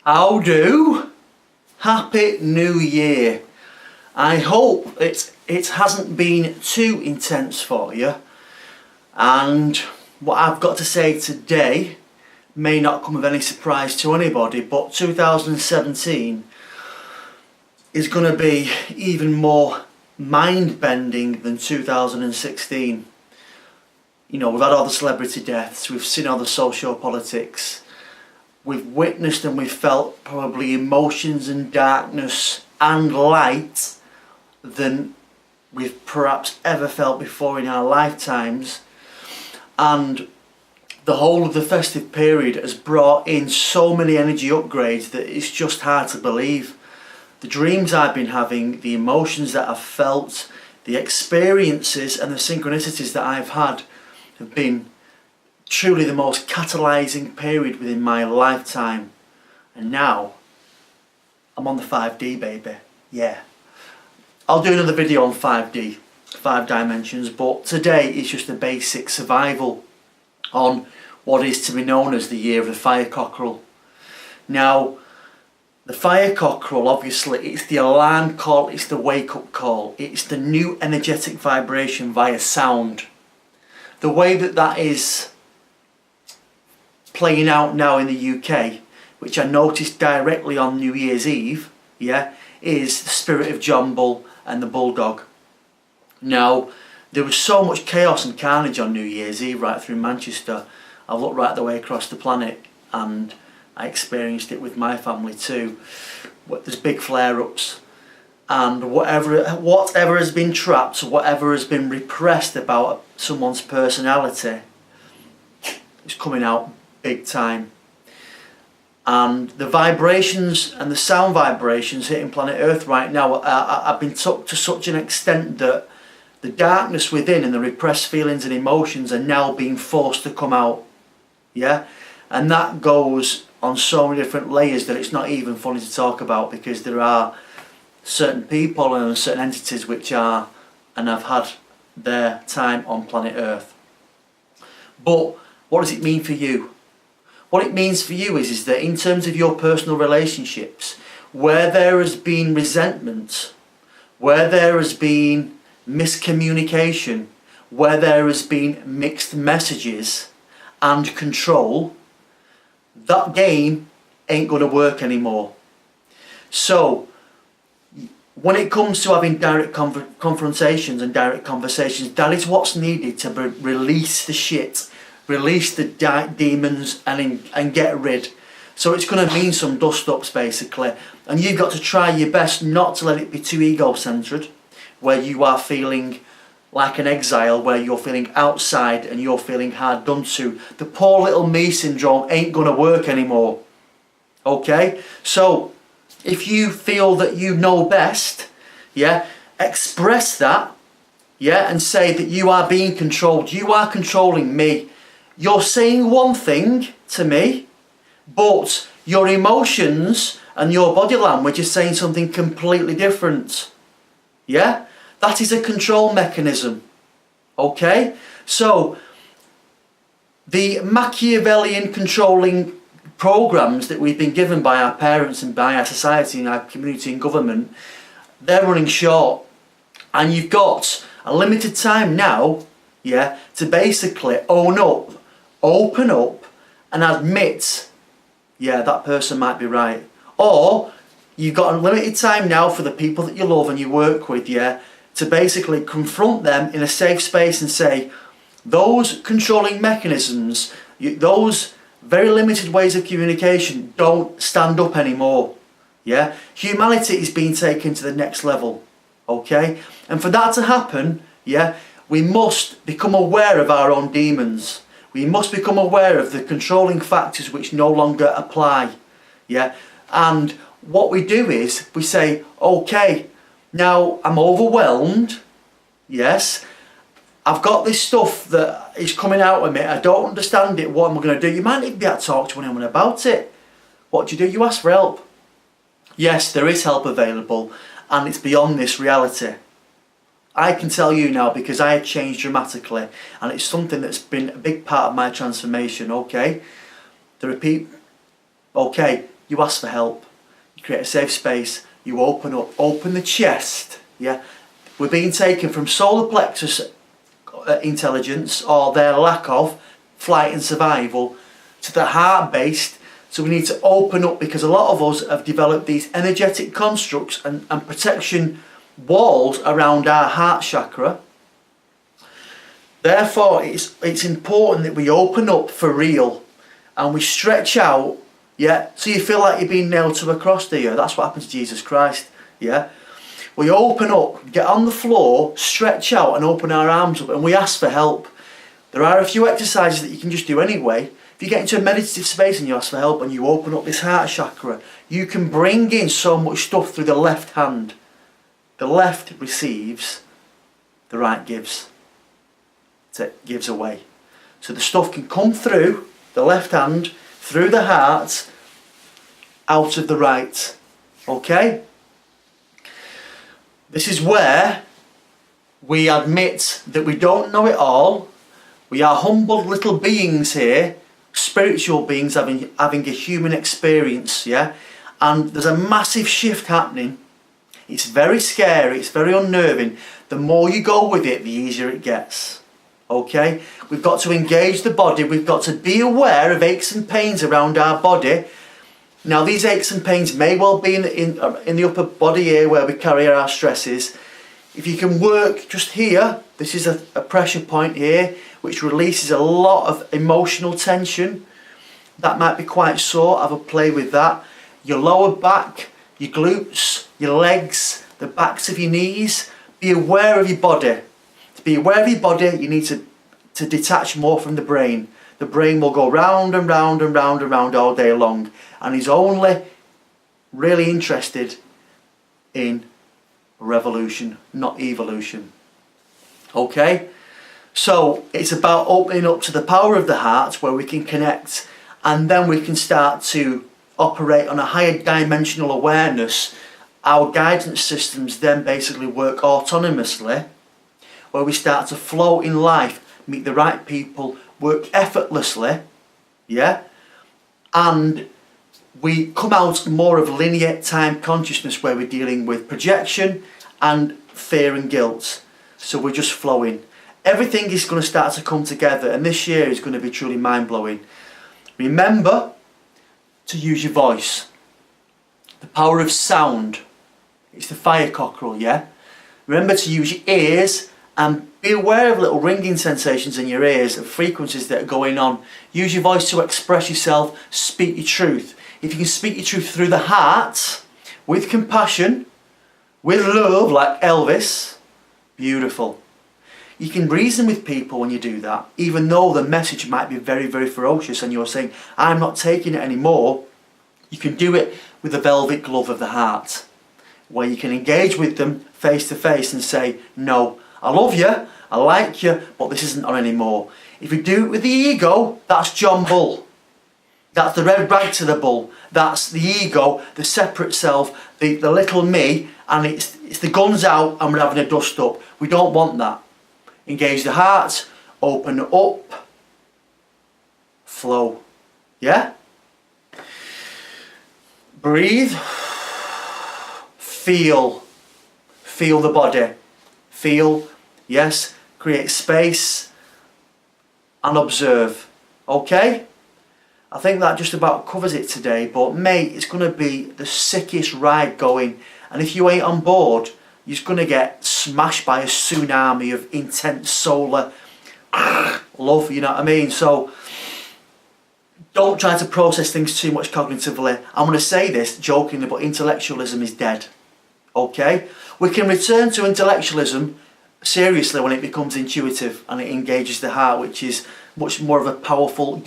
How do? Happy New Year. I hope it hasn't been too intense for you, and what I've got to say today may not come as any surprise to anybody, but 2017 is going to be even more mind-bending than 2016. You know, we've had all the celebrity deaths, we've seen all the socio-politics, we've witnessed and we've felt probably emotions and darkness and light than we've perhaps ever felt before in our lifetimes. And the whole of the festive period has brought in so many energy upgrades that it's just hard to believe. The dreams I've been having, the emotions that I've felt, the experiences and the synchronicities that I've had have been truly the most catalysing period within my lifetime. And now I'm on the 5D, baby. Yeah. I'll do another video on 5D, 5 dimensions, but today is just a basic survival on what is to be known as the year of the Fire Cockerel. Now, the Fire Cockerel, obviously, it's the alarm call, it's the wake-up call, it's the new energetic vibration via sound. The way that is playing out now in the UK, which I noticed directly on New Year's Eve, yeah, is the spirit of John Bull and the Bulldog. Now, there was so much chaos and carnage on New Year's Eve right through Manchester. I've looked right the way across the planet and I experienced it with my family too. There's big flare-ups, and whatever has been trapped, whatever has been repressed about someone's personality is coming out big time. And the vibrations and the sound vibrations hitting planet Earth right now have been took to such an extent that the darkness within and the repressed feelings and emotions are now being forced to come out. Yeah? And that goes on so many different layers that it's not even funny to talk about, because there are certain people and certain entities which are and have had their time on planet Earth. But what does it mean for you? What it means for you is that in terms of your personal relationships, where there has been resentment, where there has been miscommunication, where there has been mixed messages and control, that game ain't going to work anymore. So when it comes to having direct confrontations and direct conversations, that is what's needed to release the shit, release the demons and get rid. So it's going to mean some dust-ups basically, and you've got to try your best not to let it be too ego-centred, where you are feeling like an exile, where you're feeling outside and you're feeling hard done to. The poor little me syndrome ain't going to work anymore. Okay? So if you feel that you know best, yeah, express that, yeah, and say that you are being controlled. You are controlling me. You're saying one thing to me, but your emotions and your body language is saying something completely different. Yeah? That is a control mechanism. Okay? So, the Machiavellian controlling programs that we've been given by our parents and by our society and our community and government, they're running short. And you've got a limited time now, yeah, to basically own up, open up and admit, yeah, that person might be right. Or you've got a limited time now for the people that you love and you work with, yeah, to basically confront them in a safe space and say, those controlling mechanisms, those very limited ways of communication don't stand up anymore. Yeah? Humanity is being taken to the next level. Okay? And for that to happen, yeah, we must become aware of our own demons. We must become aware of the controlling factors which no longer apply. Yeah? And what we do is we say, okay, now I'm overwhelmed. Yes. I've got this stuff that is coming out of me. I don't understand it. What am I going to do? You might even be able to talk to anyone about it. What do? You ask for help. Yes, there is help available, and it's beyond this reality. I can tell you now, because I have changed dramatically, and it's something that's been a big part of my transformation. Okay, there are people. Okay, you ask for help. You create a safe space. You open up, open the chest. Yeah, we're being taken from solar plexus intelligence, or their lack of flight and survival, to the heart-based. So we need to open up, because a lot of us have developed these energetic constructs and protection walls around our heart chakra. Therefore, it's important that we open up for real and we stretch out, yeah, so you feel like you're being nailed to a cross, do you? That's what happened to Jesus Christ, yeah? We open up, get on the floor, stretch out and open our arms up, and we ask for help. There are a few exercises that you can just do anyway. If you get into a meditative space and you ask for help and you open up this heart chakra, you can bring in so much stuff through the left hand. The left receives, the right gives. It gives away. So the stuff can come through the left hand, through the heart, out of the right. Okay? This is where we admit that we don't know it all. We are humble little beings here, spiritual beings having a human experience, yeah? And there's a massive shift happening. It's very scary, it's very unnerving. The more you go with it, the easier it gets. Okay? We've got to engage the body, we've got to be aware of aches and pains around our body. Now these aches and pains may well be in the upper body here where we carry our stresses. If you can work just here, this is a pressure point here which releases a lot of emotional tension. That might be quite sore, have a play with that. Your lower back, your glutes, your legs, the backs of your knees. Be aware of your body. To be aware of your body, you need to detach more from the brain. The brain will go round and round and round and round all day long, and is only really interested in revolution, not evolution. Okay? So it's about opening up to the power of the heart where we can connect, and then we can start to operate on a higher dimensional awareness. Our guidance systems then basically work autonomously, where we start to flow in life, meet the right people, work effortlessly, yeah? And we come out more of linear time consciousness where we're dealing with projection and fear and guilt. So we're just flowing. Everything is going to start to come together, and this year is going to be truly mind-blowing. Remember to use your voice. The power of sound. It's the fire cockerel, yeah? Remember to use your ears and be aware of little ringing sensations in your ears, of frequencies that are going on. Use your voice to express yourself, speak your truth. If you can speak your truth through the heart, with compassion, with love, like Elvis, beautiful. You can reason with people when you do that, even though the message might be very, very ferocious and you're saying, I'm not taking it anymore. You can do it with the velvet glove of the heart, where you can engage with them face to face and say, no, I love you, I like you, but this isn't on anymore. If you do it with the ego, that's John Bull. That's the red rag to the bull. That's the ego, the separate self, the little me, and it's the guns out and we're having a dust up. We don't want that. Engage the heart, open up, flow. Yeah? Breathe. Feel the body. Feel, yes, create space and observe. Okay? I think that just about covers it today, but mate, it's going to be the sickest ride going, and if you ain't on board, you're just going to get smashed by a tsunami of intense solar love, you know what I mean? So don't try to process things too much cognitively. I'm going to say this jokingly, but intellectualism is dead. Okay? We can return to intellectualism seriously when it becomes intuitive and it engages the heart, which is much more of a powerful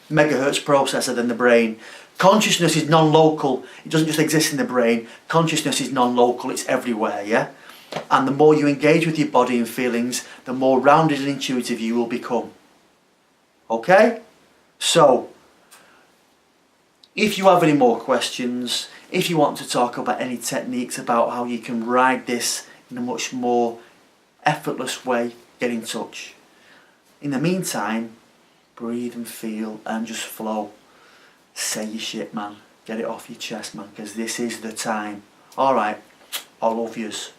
megahertz processor than the brain. Consciousness is non-local. It doesn't just exist in the brain. Consciousness is non-local. It's everywhere, yeah? And the more you engage with your body and feelings, the more rounded and intuitive you will become. Okay? So, if you have any more questions, if you want to talk about any techniques about how you can ride this in a much more effortless way, get in touch. In the meantime, breathe and feel and just flow. Say your shit, man. Get it off your chest, man, because this is the time. Alright, I love yous.